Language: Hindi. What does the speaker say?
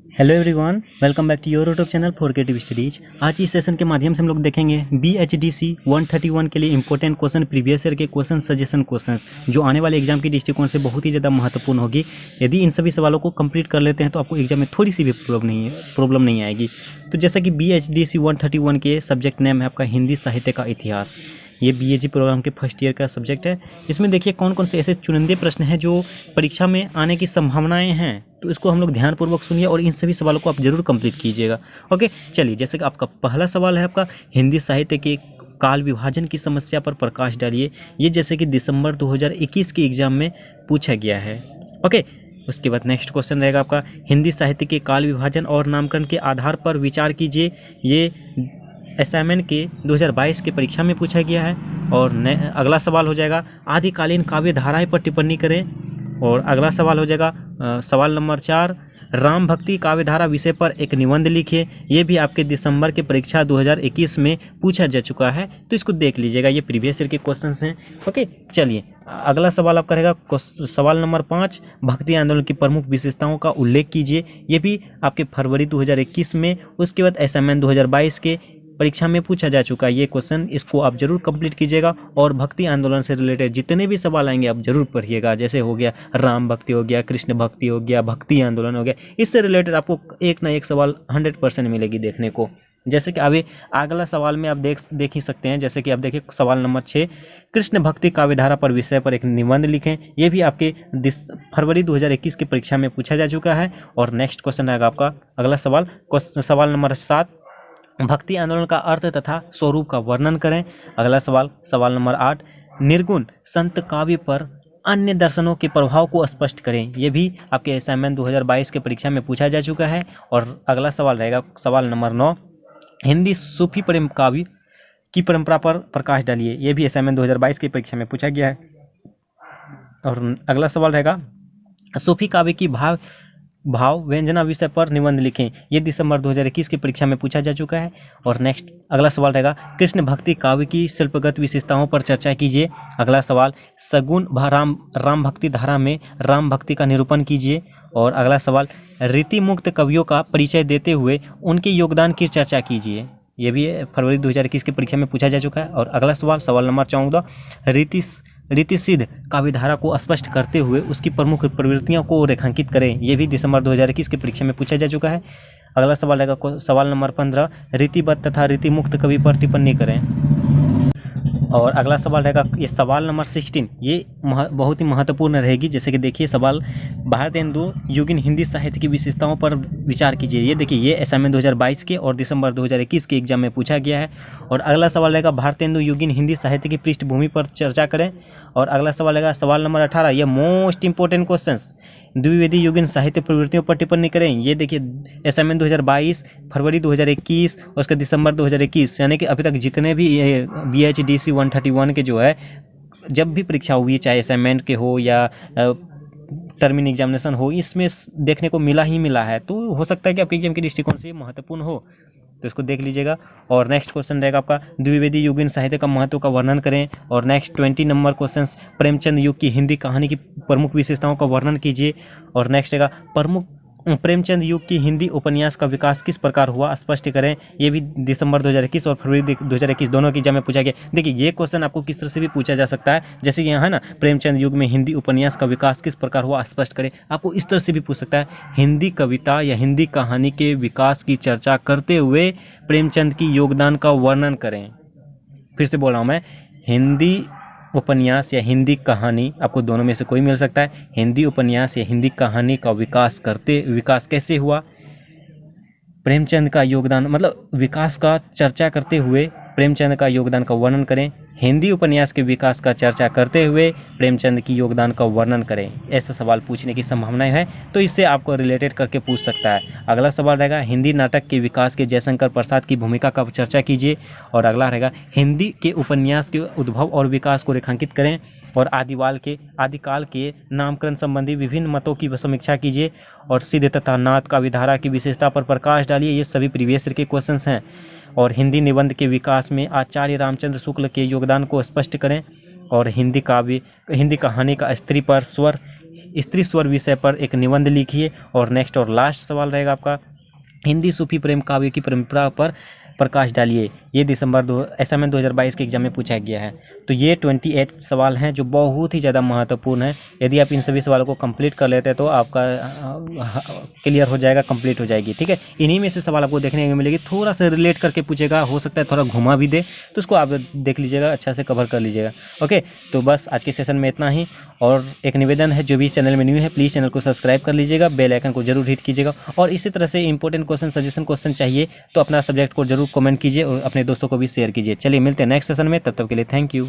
Hello everyone, welcome back to your YouTube channel 4K TV studies. आज इस सेशन के माध्यम से हम लोग देखेंगे BHDC 131 के लिए इंपॉर्टेंट क्वेश्चन, प्रीवियस ईयर के क्वेश्चन, सजेशन क्वेश्चन जो आने वाले एग्जाम की दृष्टिकोण से बहुत ही ज़्यादा महत्वपूर्ण होगी। यदि इन सभी सवालों को कंप्लीट कर लेते हैं तो आपको एग्जाम में थोड़ी सी भी प्रॉब्लम नहीं आएगी। तो जैसा कि BHDC 131 के सब्जेक्ट नेम है आपका हिंदी साहित्य का इतिहास। ये BAG प्रोग्राम के फर्स्ट ईयर का सब्जेक्ट है। इसमें देखिए कौन कौन से ऐसे चुनिंदे प्रश्न हैं जो परीक्षा में आने की संभावनाएं हैं, तो इसको हम लोग ध्यानपूर्वक सुनिए और इन सभी सवालों को आप जरूर कंप्लीट कीजिएगा। ओके, चलिए, जैसे कि आपका पहला सवाल है आपका हिंदी साहित्य के काल विभाजन की समस्या पर प्रकाश डालिए। ये जैसे कि दिसंबर 2021 के एग्जाम में पूछा गया है। ओके, उसके बाद नेक्स्ट क्वेश्चन रहेगा आपका हिंदी साहित्य के काल विभाजन और नामकरण के आधार पर विचार कीजिए। ये असाइनमेंट के 2022 के परीक्षा में पूछा गया है। और अगला सवाल हो जाएगा आदिकालीन काव्य धाराएं पर टिप्पणी करें। और अगला सवाल हो जाएगा सवाल नंबर 4, राम भक्ति काव्यधारा विषय पर एक निबंध लिखिए। ये भी आपके दिसंबर के परीक्षा 2021 में पूछा जा चुका है, तो इसको देख लीजिएगा। ये प्रीवियस ईयर के क्वेश्चंस हैं। ओके, चलिए, अगला सवाल आपका रहेगा सवाल नंबर 5, भक्ति आंदोलन की प्रमुख विशेषताओं का उल्लेख कीजिए। ये भी आपके फरवरी 2021 में, उसके बाद असाइनमेंट 2022 के परीक्षा में पूछा जा चुका है ये क्वेश्चन। इसको आप जरूर कंप्लीट कीजिएगा और भक्ति आंदोलन से रिलेटेड जितने भी सवाल आएंगे आप जरूर पढ़िएगा। जैसे हो गया राम भक्ति, हो गया कृष्ण भक्ति, हो गया भक्ति आंदोलन, हो गया, इससे रिलेटेड आपको एक ना एक सवाल 100% मिलेगी देखने को। जैसे कि अभी अगला सवाल में आप देख ही सकते हैं। जैसे कि आप देखिए सवाल नंबर 6, कृष्ण भक्ति काव्यधारा पर विषय पर एक निबंध लिखें। ये भी आपके फरवरी 2021 की परीक्षा में पूछा जा चुका है। और नेक्स्ट क्वेश्चन आएगा आपका अगला सवाल नंबर 7, भक्ति आंदोलन का अर्थ तथा स्वरूप का वर्णन करें। अगला सवाल नंबर 8, निर्गुण संत काव्य पर अन्य दर्शनों के प्रभाव को स्पष्ट करें। यह भी आपके असाइनमेंट 2022 के परीक्षा में पूछा जा चुका है। और अगला सवाल रहेगा सवाल नंबर 9, हिंदी सूफी प्रेम काव्य की परंपरा पर प्रकाश डालिए। यह भी असाइनमेंट 2022 की परीक्षा में पूछा गया है। और अगला सवाल रहेगा सूफी काव्य की भाव व्यंजना विषय पर निबंध लिखें। ये दिसंबर 2021 की परीक्षा में पूछा जा चुका है। और नेक्स्ट अगला सवाल रहेगा कृष्ण भक्ति काव्य की शिल्पगत विशेषताओं पर चर्चा कीजिए। अगला सवाल सगुण राम भक्ति धारा में राम भक्ति का निरूपण कीजिए। और अगला सवाल रीति मुक्त कवियों का परिचय देते हुए उनके योगदान की चर्चा कीजिए। ये भी फरवरी 2021 की परीक्षा में पूछा जा चुका है। और अगला सवाल नंबर 14, रीतिसिद्ध काव्यधारा को स्पष्ट करते हुए उसकी प्रमुख प्रवृत्तियों को रेखांकित करें। यह भी दिसंबर 2021 की परीक्षा में पूछा जा चुका है। अगला सवाल रहेगा सवाल नंबर 15, रीतिबद्ध तथा रीतिमुक्त कवि पर टिप्पणी करें। और अगला सवाल रहेगा ये सवाल नंबर 16, ये बहुत ही महत्वपूर्ण रहेगी। जैसे कि देखिए सवाल भारतेंदु युगीन हिंदी साहित्य की विशेषताओं पर विचार कीजिए। ये देखिए ये असाइनमेंट 2022 के और दिसंबर 2021 के एग्जाम में पूछा गया है। और अगला सवाल रहेगा भारतेंदु युगीन हिंदी साहित्य की पृष्ठभूमि पर चर्चा करें। और अगला सवाल रहेगा सवाल नंबर 18, ये मोस्ट इंपॉर्टेंट क्वेश्चन, द्विवेदी युगीन साहित्य प्रवृत्तियों पर टिप्पणी करें। ये देखिए असाइनमेंट 2022, फरवरी 2021 और उसके दिसंबर 2021, यानी कि अभी तक जितने भी BHDC 131 के जो है जब भी परीक्षा हुई, चाहे असाइनमेंट के हो या टर्मिनल एग्जामिनेशन हो, इसमें देखने को मिला ही मिला है। तो हो सकता है कि आपके एग्जाम के दृष्टिकोण से महत्वपूर्ण हो, तो इसको देख लीजिएगा। और नेक्स्ट क्वेश्चन रहेगा आपका द्विवेदी युगीन साहित्य का महत्व का वर्णन करें। और नेक्स्ट 20 नंबर क्वेश्चन, प्रेमचंद युग की हिंदी कहानी की प्रमुख विशेषताओं का वर्णन कीजिए। और नेक्स्ट रहेगा प्रेमचंद युग की हिंदी उपन्यास का विकास किस प्रकार हुआ, स्पष्ट करें। ये भी दिसंबर 2021 और फरवरी 2021 दोनों के एग्जाम में पूछा गया। देखिए ये क्वेश्चन आपको किस तरह से भी पूछा जा सकता है। जैसे कि यहाँ है ना, प्रेमचंद युग में हिंदी उपन्यास का विकास किस प्रकार हुआ, स्पष्ट करें। आपको इस तरह से भी पूछ सकता है, हिंदी कविता या हिंदी कहानी के विकास की चर्चा करते हुए प्रेमचंद की योगदान का वर्णन करें। फिर से बोल रहा हूँ मैं, हिंदी उपन्यास या हिंदी कहानी, आपको दोनों में से कोई मिल सकता है। हिंदी उपन्यास या हिंदी कहानी का विकास कैसे हुआ, प्रेमचंद का योगदान, मतलब विकास का चर्चा करते हुए प्रेमचंद का योगदान का वर्णन करें। हिंदी उपन्यास के विकास का चर्चा करते हुए प्रेमचंद की योगदान का वर्णन करें। ऐसा सवाल पूछने की संभावनाएं है, तो इससे आपको रिलेटेड करके पूछ सकता है। अगला सवाल रहेगा हिंदी नाटक के विकास के जयशंकर प्रसाद की भूमिका का चर्चा कीजिए। और अगला रहेगा हिंदी के उपन्यास के उद्भव और विकास को रेखांकित करें। और आदिकाल के नामकरण संबंधी विभिन्न मतों की समीक्षा कीजिए। और सिद्ध तथा नाथ का विधारा की विशेषता पर प्रकाश डालिए। ये सभी प्रीवियस ईयर के क्वेश्चंस हैं। और हिंदी निबंध के विकास में आचार्य रामचंद्र शुक्ल के योगदान को स्पष्ट करें। और हिंदी कहानी का स्त्री पर स्वर, स्त्री स्वर विषय पर एक निबंध लिखिए। और नेक्स्ट और लास्ट सवाल रहेगा आपका, हिंदी सूफी प्रेम काव्य की परंपरा पर प्रकाश डालिए। ये दिसंबर असाइनमेंट 2022 के एग्जाम में पूछा गया है। तो ये 28 सवाल हैं जो बहुत ही ज़्यादा महत्वपूर्ण हैं। यदि आप इन सभी सवालों को कंप्लीट कर लेते हैं तो आपका क्लियर हो जाएगा, कंप्लीट हो जाएगी। ठीक है, इन्हीं में से सवाल आपको देखने को मिलेगी, थोड़ा सा रिलेट करके पूछेगा, हो सकता है थोड़ा घुमा भी दे, तो उसको आप देख लीजिएगा, अच्छा से कवर कर लीजिएगा। ओके, तो बस आज के सेशन में इतना ही। और एक निवेदन है, जो भी इस चैनल में न्यू है प्लीज़ चैनल को सब्सक्राइब कर लीजिएगा, बेल आइकन को जरूर हिट कीजिएगा। और इसी तरह से इंपॉर्टेंट क्वेश्चन, सजेशन क्वेश्चन चाहिए तो अपना सब्जेक्ट को जरूर कमेंट कीजिए और अपने दोस्तों को भी शेयर कीजिए। चलिए मिलते हैं नेक्स्ट सेशन में, तब तक के लिए थैंक यू।